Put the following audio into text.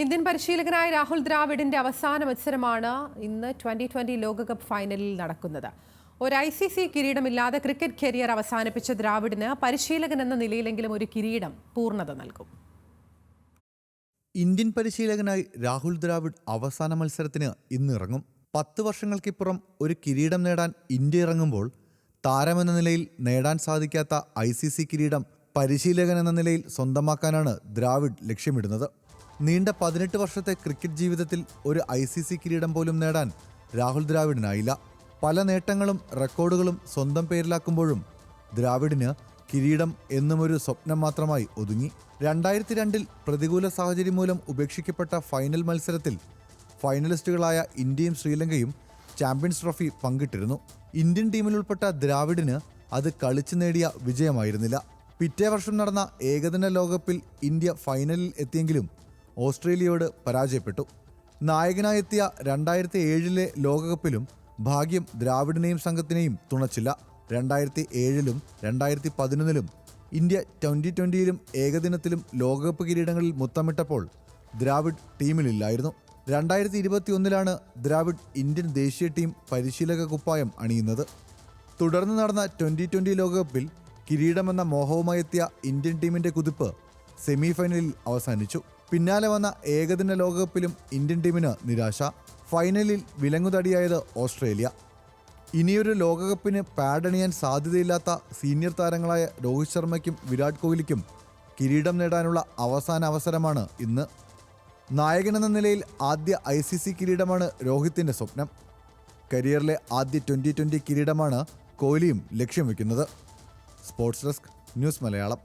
Indian പരിശീലകനായ രാഹുൽ ദ്രാവിഡിന്റെ അവസാന മത്സരമാണ് ഇന്ന് 2020 ലോകകപ്പ് ഫൈനലിൽ നടക്കുന്നത്. ഒരു ICC കിരീടമില്ലാതെ ക്രിക്കറ്റ് കരിയർ അവസാനിപ്പിച്ച ദ്രാവിഡിന് പരിശീലകൻ എന്ന നിലയിലെങ്കിലും ഒരു കിരീടം പൂർണ്ണത നൽകും. ഇന്ത്യൻ പരിശീലകനായി രാഹുൽ ദ്രാവിഡ് അവസാന മത്സരത്തിന് ഇന്ന് ഇറങ്ങും. 10 വർഷങ്ങൾക്കിപ്പുറം ഒരു കിരീടം നേടാൻ ഇന്ത്യ ഇറങ്ങുമ്പോൾ താരമെന്ന നിലയിൽ നേടാൻ സാധിക്കാത്ത ICC കിരീടം പരിശീലകൻ എന്ന നിലയിൽ സ്വന്തമാക്കാനാണ് ദ്രാവിഡ് ലക്ഷ്യമിടുന്നത്. നീണ്ട 18 വർഷത്തെ ക്രിക്കറ്റ് ജീവിതത്തിൽ ഒരു ICC കിരീടം പോലും നേടാൻ രാഹുൽ ദ്രാവിഡിനായില്ല. പല നേട്ടങ്ങളും റെക്കോർഡുകളും സ്വന്തം പേരിലാക്കുമ്പോഴും ദ്രാവിഡിന് കിരീടം എന്നുമൊരു സ്വപ്നം മാത്രമായി ഒതുങ്ങി. 2002 പ്രതികൂല സാഹചര്യം മൂലം ഉപേക്ഷിക്കപ്പെട്ട ഫൈനൽ മത്സരത്തിൽ ഫൈനലിസ്റ്റുകളായ ഇന്ത്യയും ശ്രീലങ്കയും ചാമ്പ്യൻസ് ട്രോഫി പങ്കിട്ടിരുന്നു. ഇന്ത്യൻ ടീമിൽ ഉൾപ്പെട്ട ദ്രാവിഡിന് അത് കളിച്ചു നേടിയ വിജയമായിരുന്നില്ല. പിറ്റേ വർഷം നടന്ന ഏകദിന ലോകകപ്പിൽ ഇന്ത്യ ഫൈനലിൽ എത്തിയെങ്കിലും ഓസ്ട്രേലിയയോട് പരാജയപ്പെട്ടു. നായകനായെത്തിയ 2007 ലോകകപ്പിലും ഭാഗ്യം ദ്രാവിഡിനെയും സംഘത്തിനെയും തുണച്ചില്ല. 2007 2011 ഇന്ത്യ 2020 ഏകദിനത്തിലും ലോകകപ്പ് കിരീടങ്ങളിൽ മുത്തമിട്ടപ്പോൾ ദ്രാവിഡ് ടീമിലില്ലായിരുന്നു. 2021 ദ്രാവിഡ് ഇന്ത്യൻ ദേശീയ ടീം പരിശീലക കുപ്പായം അണിയുന്നത്. തുടർന്ന് നടന്ന 2020 ലോകകപ്പിൽ കിരീടമെന്ന മോഹവുമായി എത്തിയ ഇന്ത്യൻ ടീമിന്റെ കുതിപ്പ് സെമി ഫൈനലിൽ അവസാനിച്ചു. പിന്നാലെ വന്ന ഏകദിന ലോകകപ്പിലും ഇന്ത്യൻ ടീമിന് നിരാശ. ഫൈനലിൽ വിലങ്ങുതടിയായത് ഓസ്ട്രേലിയ. ഇനിയൊരു ലോകകപ്പിന് പാഡണിയാൻ സാധ്യതയില്ലാത്ത സീനിയർ താരങ്ങളായ രോഹിത് ശർമ്മയ്ക്കും വിരാട് കോഹ്ലിക്കും കിരീടം നേടാനുള്ള അവസാന അവസരമാണ് ഇന്ന്. നായകനെന്ന നിലയിൽ ആദ്യ ICC കിരീടമാണ് രോഹിത്തിൻ്റെ സ്വപ്നം. കരിയറിലെ ആദ്യ 2020 കിരീടമാണ് കോഹ്ലിയും ലക്ഷ്യം വയ്ക്കുന്നത്. Sports desk, news Malayalam.